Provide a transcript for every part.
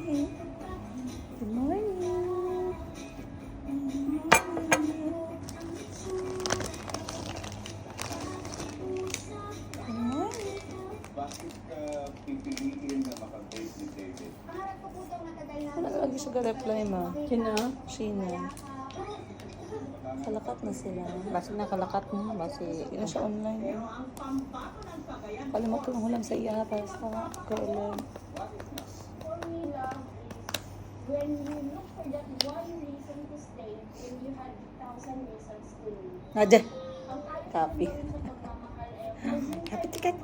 Hey. Good morning. Bakit ka pipiliin na makabase ni David? Wala lagi siya ga-reply ma. Sino? Sheena. Kalakat na sila. Basi nakalakat mo. Basi Hindi na siya online. Kalimot ko ng hulam sa iya para sa kaulan. When you look for that one reason to stay, when you had 1,000 reasons to leave. Nadya. Ang tayo Copy. sa pagmamahal ay Happy ticket.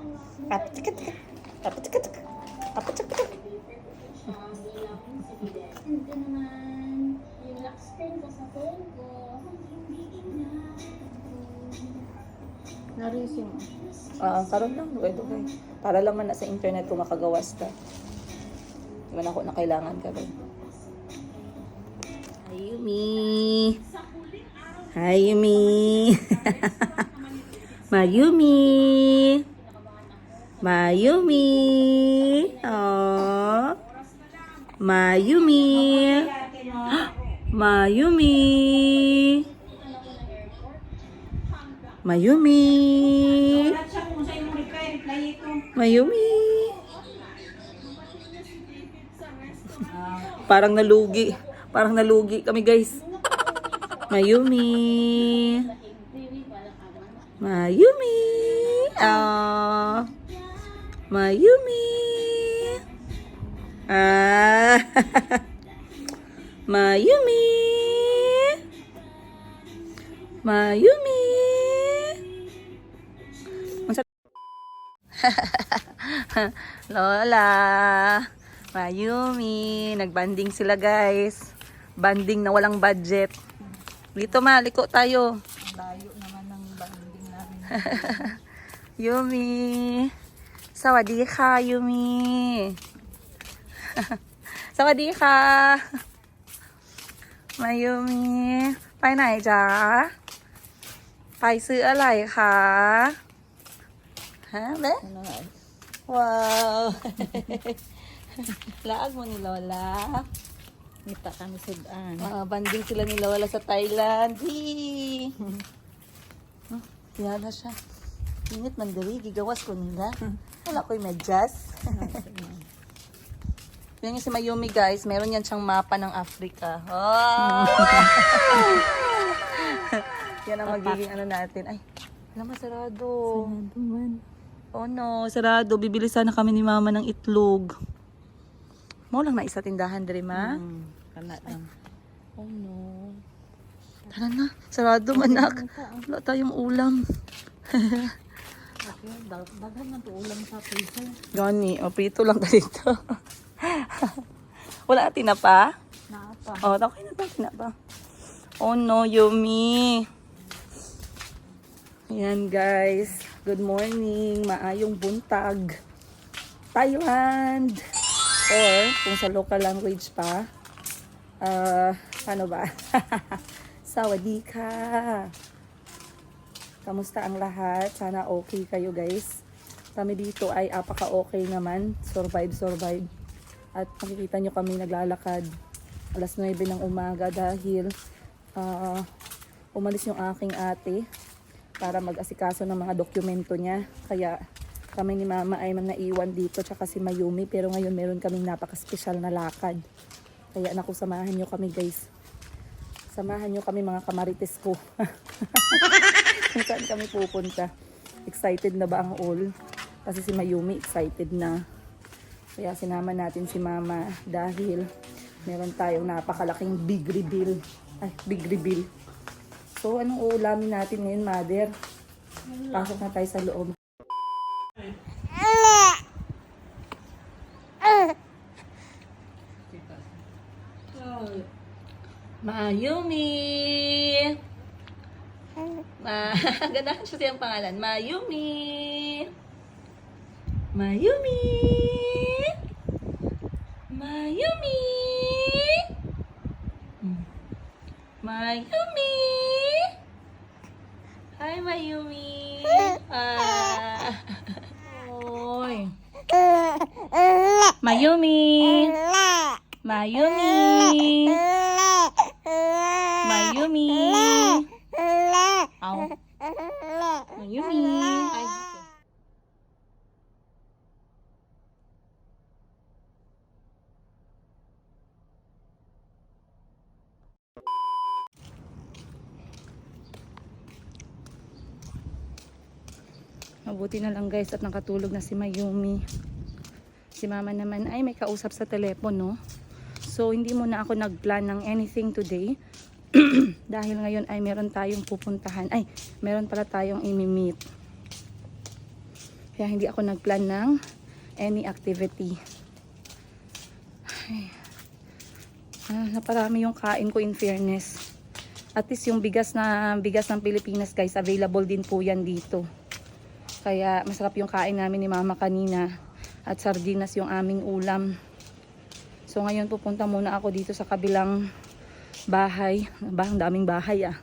Happy ticket. Happy ticket. Happy ticket. siya bilang incident. And then naman, yung lock screen ko sa phone ko, narising. Karon lang. Dugay-dugay. Para lang man na sa internet kung makagawas ka. Hindi man ako na kailangan ka rin. Hi, Yumi. Hi, Yumi. Mayumi. Mayumi. Oh. Mayumi. Mayumi. Mayumi. Mayumi. Parang nalugi. Parang nalugi kami, guys. Mayumi. Mayumi. Ah. Mayumi. Ah. Mayumi. Mayumi. Lola. Mayumi. Nagbanding sila, guys. Banding na walang budget. Dito ma, liko tayo. Layo naman ng banding namin. Yumi. Sawadee ka, Yumi. Sawadee ka. Mayumi. ไปไหนจ๊ะ ไปซื้ออะไรคะฮะเบ๊ Ano nga? Wow. Laag mo ni Lola. Ngita kami sudan. Banding sila ni Lola sa Thailand. Hee. Yan na siya. Init man dali, gigawas ko nila. Wala ko'y medyas. Yan yung si Mayumi, guys. Meron yan siyang mapa ng Africa. Oh! Yan ang magiging ano natin. Ay, alam mo, sarado. Oh no, sarado. Bibili sana kami ni Mama ng itlog. Mo lang na isa tindahan, diri ma? Kana lang. Oh no. Tara na, sarado manak. Wala tayong ulam. Okay, daghan na to ulam sa freezer. Gani, o prito lang dito. Wala tinapa? Naapa. Oh, okay na ba tinapa? Oh no, Yumi. Ayan guys, good morning, maayong buntag. Thailand. Or kung sa local language pa, ano ba? Sawadee ka. Kamusta ang lahat? Sana okay kayo guys. Kami dito ay apaka-okay naman. Survive. At makikita nyo kami naglalakad. Alas 9 ng umaga dahil umalis yung aking ate para mag-asikaso ng mga dokumento niya. Kaya kami ni Mama ay naiwan dito tsaka si Mayumi. Pero ngayon meron kaming napaka-special na lakad. Kaya naku, samahan nyo kami guys. Samahan nyo kami mga kamarites ko. Kung saan kami pupunta. Excited na ba ang all? Kasi si Mayumi excited na. Kaya sinama natin si Mama dahil meron tayong napakalaking big reveal. Ay, big reveal. So, anong uulamin natin ngayon, Mother? Pasok na tayo sa loob. Mayumi! Ganahan siya siyang pangalan. Mayumi! Mayumi! Mayumi! Mayumi! Hi, Mayumi! Ah. Oh, Mayumi! Mayumi! Mayumi! Aw. Mayumi! Ay, okay. Mabuti na lang guys at nakatulog na si Mayumi. Si mama naman ay may kausap sa telepono. So hindi muna ako nagplan ng anything today. Dahil ngayon ay meron tayong pupuntahan. Ay, meron pala tayong imi-meet. Kaya hindi ako nagplan ng any activity. Ay. Naparami yung kain ko in fairness. At least yung bigas ng Pilipinas guys, available din po yan dito. Kaya masarap yung kain namin ni mama kanina. At sardinas yung aming ulam. So ngayon pupunta muna ako dito sa kabilang bahay. Ang daming bahay ah.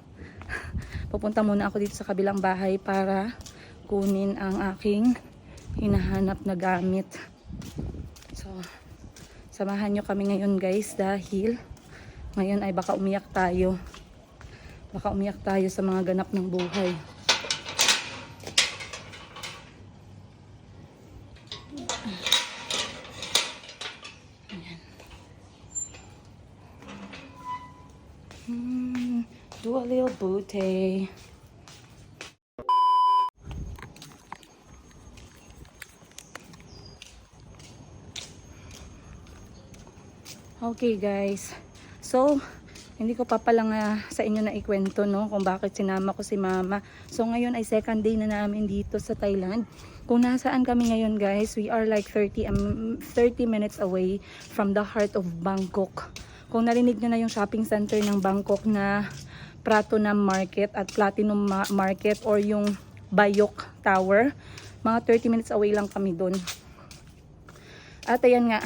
Pupunta muna ako dito sa kabilang bahay para kunin ang aking hinahanap na gamit. So samahan nyo kami ngayon guys dahil ngayon ay baka umiyak tayo. Baka umiyak tayo sa mga ganap ng buhay. Do a little booty. Okay guys. So, hindi ko pa palang sa inyo na ikwento no kung bakit sinama ko si mama. So ngayon ay second day na namin dito sa Thailand. Kung nasaan kami ngayon guys, we are like 30 minutes away from the heart of Bangkok. Kung narinig nyo na yung shopping center ng Bangkok na Pratunam Market at Platinum Market or yung Bayok Tower, mga 30 minutes away lang kami dun. At ayan nga,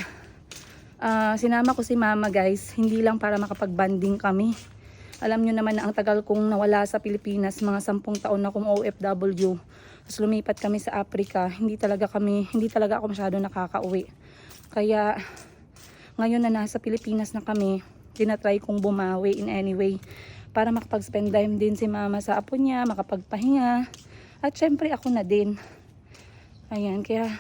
sinama ko si mama guys, hindi lang para makapag-banding kami. Alam nyo naman na ang tagal kong nawala sa Pilipinas, mga 10 taon na akong OFW. Tapos lumipat kami sa Africa, hindi talaga ako masyado nakakauwi. Kaya ngayon na nasa Pilipinas na kami, tinatry kong bumawi in any way para makapag-spend time din si mama sa apo niya, makapagpahinga. At syempre ako na din. Ayan, kaya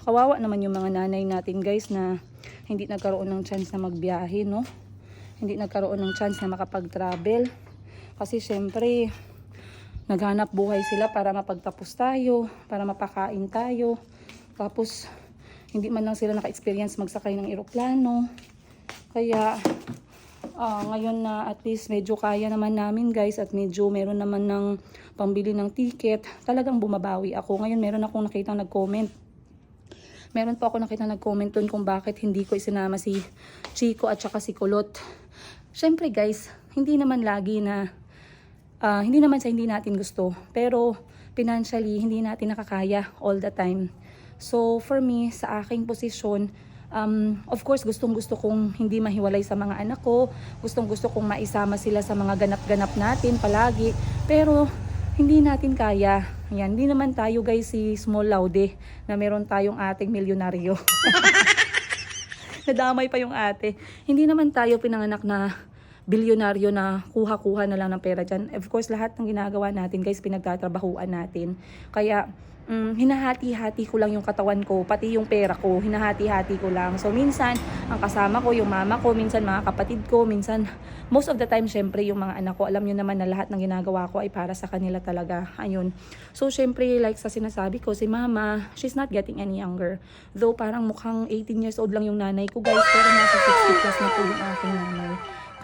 kawawa naman yung mga nanay natin guys na hindi nagkaroon ng chance na magbiyahe, no? Hindi nagkaroon ng chance na makapag-travel. Kasi syempre, naghanap buhay sila para mapagtapos tayo, para mapakain tayo. Tapos, hindi man lang sila naka-experience magsakay ng eroplano. Kaya, ngayon na at least medyo kaya naman namin guys at medyo meron naman ng pambili ng ticket, talagang bumabawi ako. Ngayon meron akong nakitang nag-comment. Meron po ako nakitang nag-comment dun kung bakit hindi ko isinama si Chico at saka si Kulot. Syempre guys, hindi naman lagi na, hindi naman sa hindi natin gusto. Pero financially, hindi natin nakakaya all the time. So for me, sa aking posisyon, of course gustong-gusto kong hindi mahiwalay sa mga anak ko. Gustong-gusto kong maisama sila sa mga ganap-ganap natin palagi. Pero hindi natin kaya. Yan, hindi naman tayo guys si Small Laude na meron tayong ating milyonaryo. Nadamay pa yung ate. Hindi naman tayo pinanganak na bilyonaryo na kuha-kuha na lang ng pera dyan. Of course, lahat ng ginagawa natin guys, pinagtatrabahuan natin. Kaya, hinahati-hati ko lang yung katawan ko, pati yung pera ko, hinahati-hati ko lang. So, minsan, ang kasama ko, yung mama ko, minsan mga kapatid ko, minsan, most of the time, syempre, yung mga anak ko, alam nyo naman na lahat ng ginagawa ko ay para sa kanila talaga. Ayun. So, syempre, like sa sinasabi ko, si mama, she's not getting any younger. Though, parang mukhang 18 years old lang yung nanay ko, guys, pero nasa 60 plus na po yung aking nanay.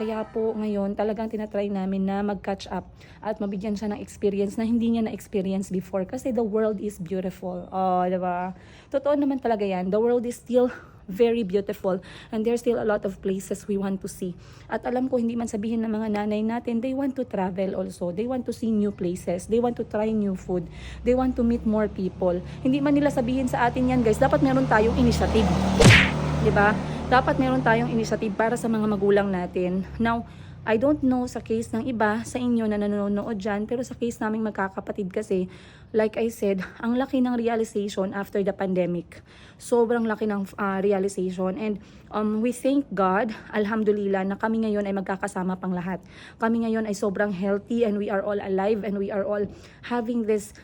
Kaya po ngayon talagang tinatry namin na mag-catch up at mabigyan siya ng experience na hindi niya na-experience before kasi the world is beautiful. Oh, diba? Totoo naman talaga yan. The world is still very beautiful and there's still a lot of places we want to see. At alam ko hindi man sabihin ng mga nanay natin, they want to travel also. They want to see new places. They want to try new food. They want to meet more people. Hindi man nila sabihin sa atin yan guys, dapat meron tayong initiative. Diba? Dapat meron tayong initiative para sa mga magulang natin. Now, I don't know sa case ng iba, sa inyo na nanonood dyan, pero sa case naming magkakapatid kasi, like I said, ang laki ng realization after the pandemic. Sobrang laki ng realization. And we thank God, alhamdulillah, na kami ngayon ay magkakasama pang lahat. Kami ngayon ay sobrang healthy and we are all alive and we are all having this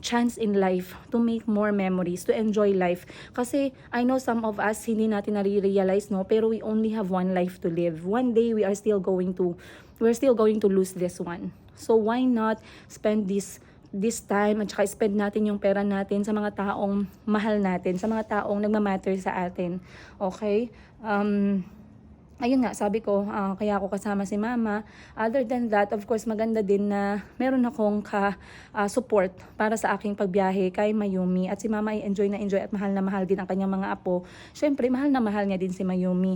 chance in life to make more memories, to enjoy life. Kasi I know some of us, hindi natin nare-realize, no? Pero we only have one life to live. One day, we're still going to lose this one. So why not spend this time at saka spend natin yung pera natin sa mga taong mahal natin, sa mga taong nagmamatter sa atin. Okay? Ayun nga, sabi ko, kaya ako kasama si mama. Other than that, of course, maganda din na meron akong support para sa aking pagbiyahe kay Mayumi. At si mama ay enjoy at mahal na mahal din ang kanyang mga apo. Syempre, mahal na mahal niya din si Mayumi.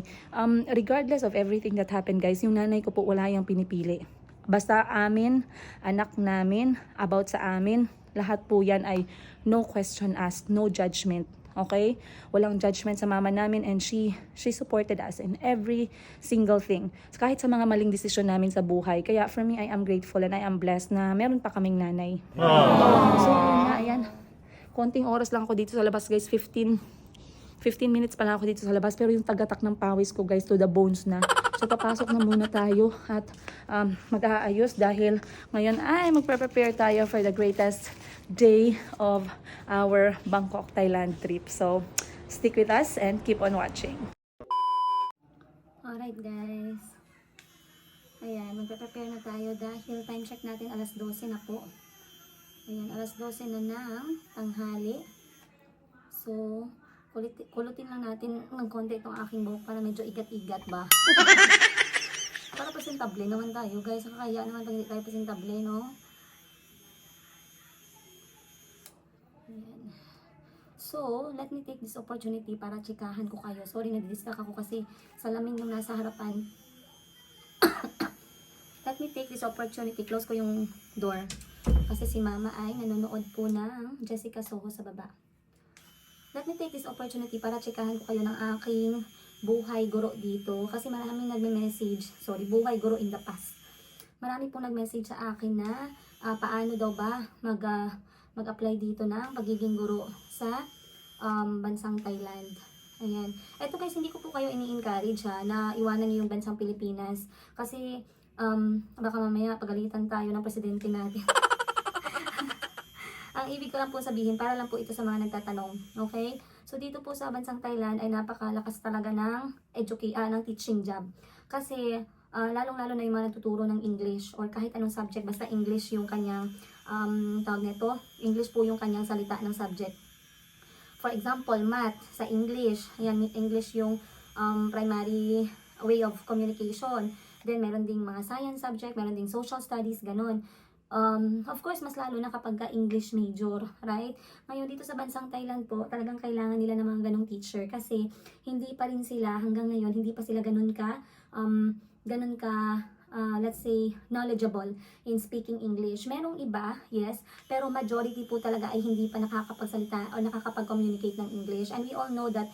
Regardless of everything that happened, guys, yung nanay ko po wala yung pinipili. Basta amin, anak namin, about sa amin, lahat po yan ay no question asked, no judgment. Okay? Walang judgment sa mama namin and she supported us in every single thing. Kahit sa mga maling desisyon namin sa buhay. Kaya for me, I am grateful and I am blessed na meron pa kaming nanay. So, ayan. Konting oras lang ako dito sa labas, guys. 15 minutes pa lang ako dito sa labas. Pero yung tagatak ng pawis ko, guys, to the bones na. So, papasok na muna tayo at mag-aayos dahil ngayon ay magpre-prepare tayo for the greatest day of our Bangkok, Thailand trip. So, stick with us and keep on watching. Alright guys. Ayan, magpe-prepare na tayo dahil time check natin alas 12 na po. Ayan, alas 12 na ng tanghali. So, kulutin lang natin ng konti itong aking buhok para medyo igat-igat ba. Para presentable naman tayo guys. Kaya naman pag hindi tayo presentable, no? Ayan. So, let me take this opportunity para chikahan ko kayo. Sorry, nag-distract ako kasi salamin yung nasa harapan. Let me take this opportunity. Close ko yung door. Kasi si mama ay nanonood po ng Jessica Soho sa baba. Let me take this opportunity para chikahan ko kayo ng aking buhay guro dito. Kasi maraming nagme-message. Sorry, buhay guro in the past. Marami pong nag-message sa akin na paano daw ba mag-apply dito ng pagiging guro sa bansang Thailand. Ayan. Eto guys, hindi ko po kayo ini-encourage na iwanan niyo yung bansang Pilipinas. Kasi baka mamaya pagalitan tayo ng presidente natin. Ang ibig ko lang po sabihin, para lang po ito sa mga nagtatanong. Okay? So dito po sa bansang Thailand ay napakalakas talaga ng teaching job. Kasi lalong-lalo na yung mga nagtuturo ng English or kahit anong subject, basta English yung kanyang tawag nito, English po yung kanyang salita ng subject. For example, math sa English. Ayan, English yung primary way of communication. Then meron ding mga science subject, meron ding social studies, ganun. Of course, mas lalo na kapag ka English major, right? Ngayon, dito sa bansang Thailand po, talagang kailangan nila ng mga ganong teacher kasi hindi pa rin sila, hanggang ngayon, hindi pa sila ganun ka, let's say, knowledgeable in speaking English. Merong iba, yes, pero majority po talaga ay hindi pa nakakapagsalita o nakakapag-communicate ng English. And we all know that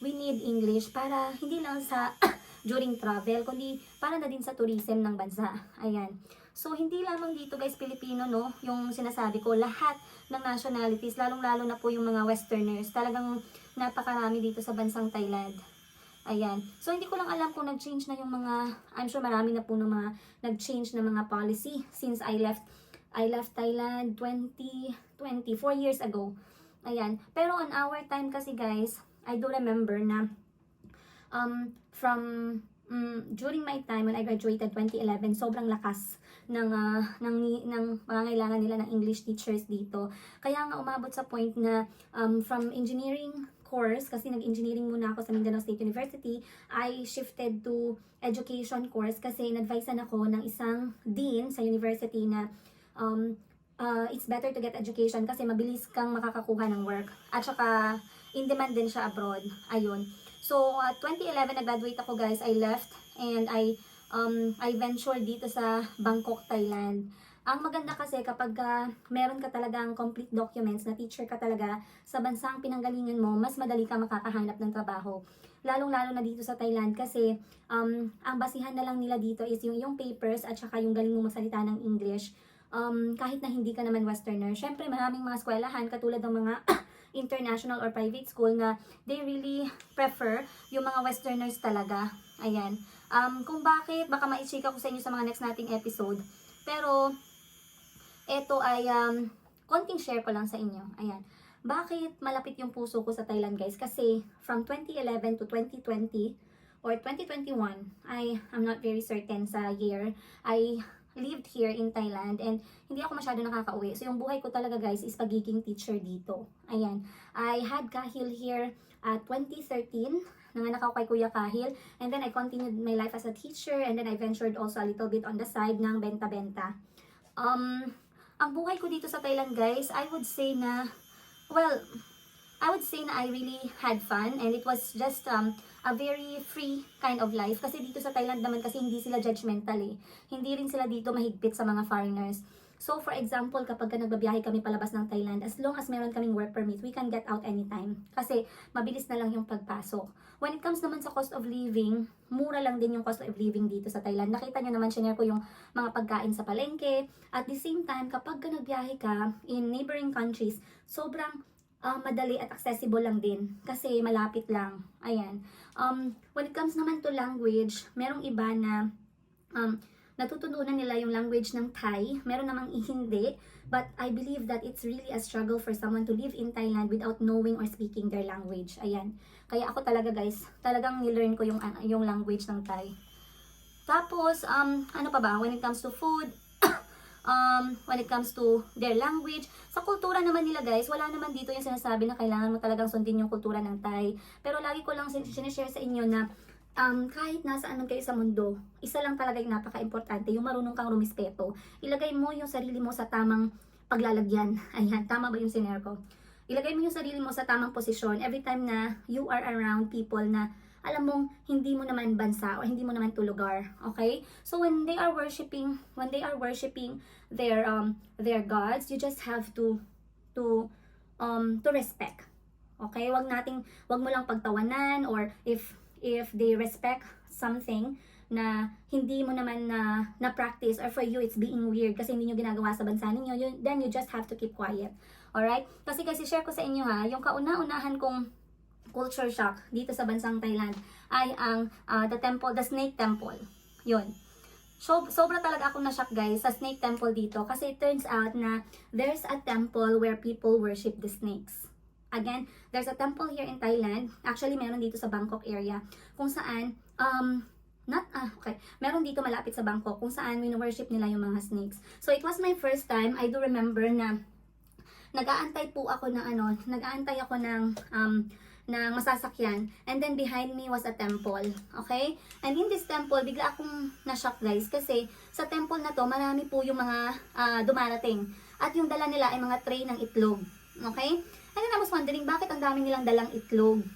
we need English para hindi lang sa during travel, kundi para na din sa tourism ng bansa. Ayan. So, hindi lamang dito guys, Pilipino, no, yung sinasabi ko, lahat ng nationalities, lalong-lalo na po yung mga Westerners, talagang napakarami dito sa bansang Thailand. Ayan. So, hindi ko lang alam kung nag-change na yung mga, I'm sure marami na po ng mga nag-change na mga policy since I left Thailand 4 years ago. Ayan. Pero on our time kasi guys, I do remember na during my time when I graduated 2011, sobrang lakas ng pangangailangan nila ng English teachers dito. Kaya nga umabot sa point na from engineering course, kasi nag-engineering muna ako sa Mindanao State University, I shifted to education course kasi in-advisean ako ng isang dean sa university na it's better to get education kasi mabilis kang makakakuha ng work. At saka in-demand din siya abroad. Ayun. So, 2011, nag-graduate ako guys. I left and I ventured dito sa Bangkok, Thailand. Ang maganda kasi kapag meron ka talagang complete documents na teacher ka talaga sa bansang pinanggalingan mo, mas madali ka makakahanap ng trabaho. Lalong-lalo na dito sa Thailand kasi ang basihan na lang nila dito is yung papers at saka yung galing mo magsalita ng English. kahit na hindi ka naman Westerner. Syempre, maraming mga eskwelahan katulad ng mga international or private school na they really prefer yung mga Westerners talaga. Ayan. Kung bakit, baka maichika ko sa inyo sa mga next nating episode. Pero, ito ay konting share ko lang sa inyo. Ayan. Bakit malapit yung puso ko sa Thailand, guys? Kasi from 2011 to 2020 or 2021, I'm not very certain sa year, I lived here in Thailand and hindi ako masyado nakakauwi. So yung buhay ko talaga, guys, is pagiging teacher dito. Ayan. I had Kahil here at 2013. Nanganak ako kay Kuya Kahil. And then I continued my life as a teacher and then I ventured also a little bit on the side ng benta-benta. Ang buhay ko dito sa Thailand, guys, I would say na I really had fun and it was just a very free kind of life. Kasi dito sa Thailand naman kasi hindi sila judgmental eh. Hindi rin sila dito mahigpit sa mga foreigners. So for example, kapag nagbabiyahe kami palabas ng Thailand, as long as meron kaming work permit, we can get out anytime. Kasi mabilis na lang yung pagpasok. When it comes naman sa cost of living, mura lang din yung cost of living dito sa Thailand. Nakita nyo naman, share ko yung mga pagkain sa palengke. At the same time, kapag nagbiyahe ka in neighboring countries, sobrang madali at accessible lang din kasi malapit lang. Ayan. When it comes naman to language, merong iba na natututunan nila yung language ng Thai. Meron namang hindi. But I believe that it's really a struggle for someone to live in Thailand without knowing or speaking their language. Ayan. Kaya ako talaga, guys, talagang nilearn ko yung language ng Thai. Tapos, ano pa ba? When it comes to food, when it comes to their language. Sa kultura naman nila, guys, wala naman dito yung sinasabi na kailangan mo talagang sundin yung kultura ng Thai. Pero lagi ko lang sinishare sa inyo na kahit nasaan man kayo sa mundo, isa lang talaga yung napaka-importante, yung marunong kang rumispeto. Ilagay mo yung sarili mo sa tamang paglalagyan. Ayan, tama ba yung sinare ko? Ilagay mo yung sarili mo sa tamang posisyon every time na you are around people na alam mong hindi mo naman bansa or hindi mo naman to lugar, okay? So when they are worshiping their gods, you just have to respect. Okay? Wag mo lang pagtawanan, or if they respect something na hindi mo naman na practice, or for you it's being weird kasi hindi nyo ginagawa sa bansa ninyo, then you just have to keep quiet. Alright? Kasi share ko sa inyo yung kauna-unahan kong culture shock dito sa bansang Thailand ay ang the Snake Temple. Yun. So, sobra talaga akong na-shock, guys, sa Snake Temple dito kasi it turns out na there's a temple where people worship the snakes. Again, there's a temple here in Thailand. Actually, meron dito sa Bangkok area kung saan meron dito malapit sa Bangkok kung saan wino-worship nila yung mga snakes. So, it was my first time. I do remember na nag-aantay ako ng masasakyan, and then behind me was a temple, okay? And in this temple, bigla akong na-shock, guys, kasi sa temple na to, marami po yung mga dumarating, at yung dala nila ay mga tray ng itlog, okay? And then I was wondering, bakit ang dami nilang dalang itlog?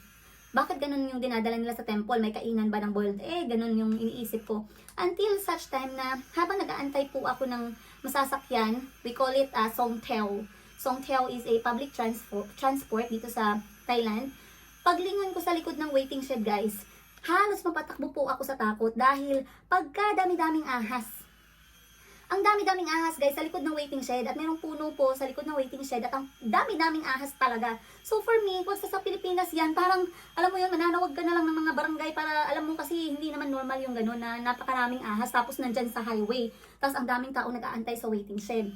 Bakit ganun yung dinadala nila sa temple? May kainan ba ng boiled egg? Ganun yung iniisip ko. Until such time na, habang nag-aantay po ako ng masasakyan, we call it Songthaew. Songthaew is a public transport dito sa Thailand. Paglingon ko sa likod ng waiting shed, guys, halos mapatakbo po ako sa takot dahil pagka dami-daming ahas. Ang dami-daming ahas, guys, sa likod ng waiting shed, at merong puno po sa likod ng waiting shed, at ang dami-daming ahas talaga. So for me, kung sa Pilipinas yan, parang, alam mo yun, mananawag ka na lang ng mga barangay para, alam mo kasi hindi naman normal yung gano'n na napakaraming ahas, tapos nandyan sa highway, tapos ang daming tao nag-aantay sa waiting shed.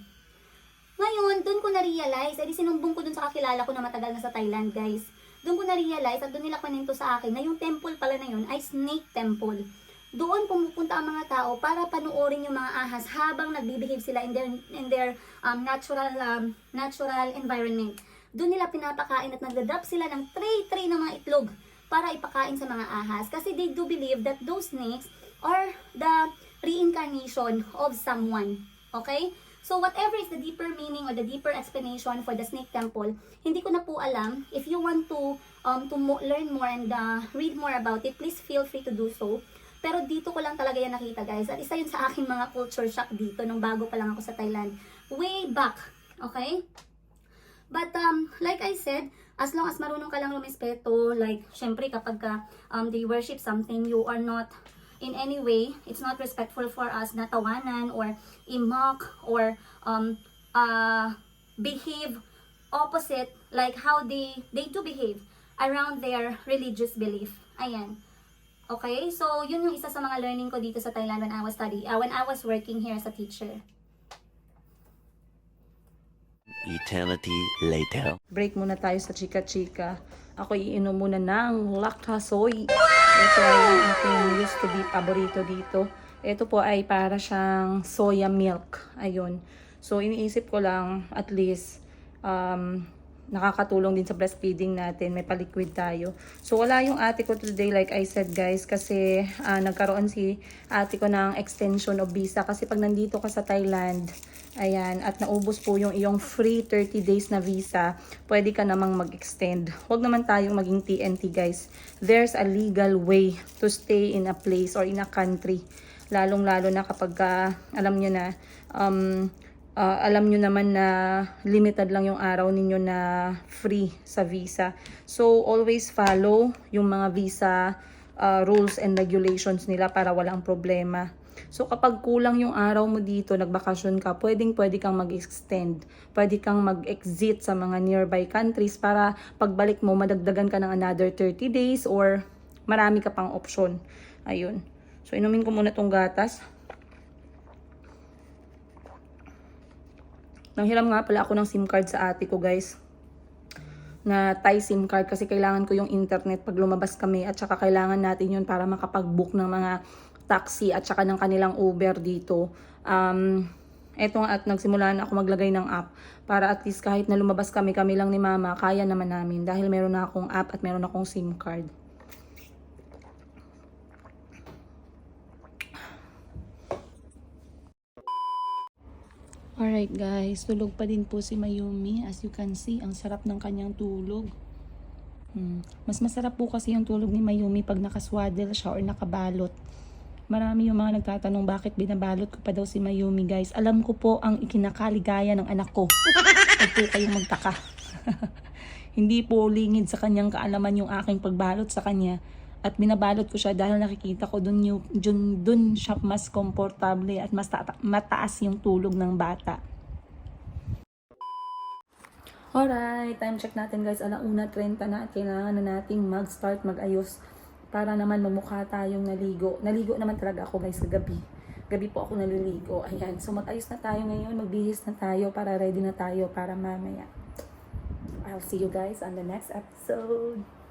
Ngayon, doon ko na-realize, edi sinumbong ko doon sa kakilala ko na matagal na sa Thailand, guys. Doon ko na-realize at doon nila kwento sa akin na yung temple pala na yun ay Snake Temple. Doon pumupunta ang mga tao para panoorin yung mga ahas habang nagbibehave sila in their natural environment. Doon nila pinapakain at nagdadrop sila ng tray ng mga itlog para ipakain sa mga ahas. Kasi they do believe that those snakes are the reincarnation of someone. Okay? So whatever is the deeper meaning or the deeper explanation for the Snake Temple, hindi ko na po alam. If you want to learn more and read more about it, please feel free to do so. Pero dito ko lang talaga yan nakita, guys. At isa yun sa aking mga culture shock dito nung bago pa lang ako sa Thailand. Way back. Okay? But like I said, as long as marunong ka lang rumispeto, like syempre kapag they worship something, you are not in any way, it's not respectful for us na tawanan or i-mock or behave opposite like how they do behave around their religious belief. Ayan. Okay? So, yun yung isa sa mga learning ko dito sa Thailand when I was working here as a teacher. Eternity later. Break muna tayo sa chika-chika. Ako iinom muna ng lactasoy. Ito ay yung aking used to be paborito dito. Ito po ay para siyang soya milk. Ayun. So, iniisip ko lang at least nakakatulong din sa breastfeeding natin. May paliquid tayo. So, wala yung ate ko today like I said guys kasi nagkaroon si ate ko ng extension of visa kasi pag nandito ka sa Thailand, ayan, at naubos po yung iyong free 30 days na visa, pwede ka namang mag-extend. Huwag naman tayong maging TNT guys. There's a legal way to stay in a place or in a country. Lalong-lalo na kapag alam nyo na alam nyo naman na limited lang yung araw ninyo na free sa visa. So, always follow yung mga visa rules and regulations nila para walang problema. So, kapag kulang yung araw mo dito, nagbakasyon ka, pwede kang mag-extend. Pwede kang mag-exit sa mga nearby countries para pagbalik mo, madagdagan ka ng another 30 days or marami ka pang option. Ayun. So, inumin ko muna tong gatas. Nanghiram nga pala ako ng SIM card sa ate ko guys. Na Thai SIM card kasi kailangan ko yung internet pag lumabas kami at saka kailangan natin yun para makapag-book ng mga taxi at saka ng kanilang Uber dito. Eto nga at nagsimula na ako maglagay ng app para at least kahit na lumabas kami lang ni mama, kaya naman namin dahil meron na akong app at meron akong SIM card. Alright guys, tulog pa din po si Mayumi. As you can see, ang sarap ng kanyang tulog. Mas masarap po kasi yung tulog ni Mayumi pag nakaswaddle siya or nakabalot. Marami yung mga nagtatanong bakit binabalot ko pa daw si Mayumi guys. Alam ko po ang ikinakaligaya ng anak ko. Huwag po kayong magtaka. Hindi po lingid sa kanyang kaalaman yung aking pagbalot sa kanya. At binabalot ko siya dahil nakikita ko dun siya mas komportable at mas mataas yung tulog ng bata. Alright, time check natin guys. 1:30 na at kailangan na nating mag-start mag-ayos para naman mamukha tayong naligo. Naligo naman talaga ako guys sa gabi. Gabi po ako naliligo. Ayan, so mag-ayos na tayo ngayon. Magbihis na tayo para ready na tayo para mamaya. I'll see you guys on the next episode.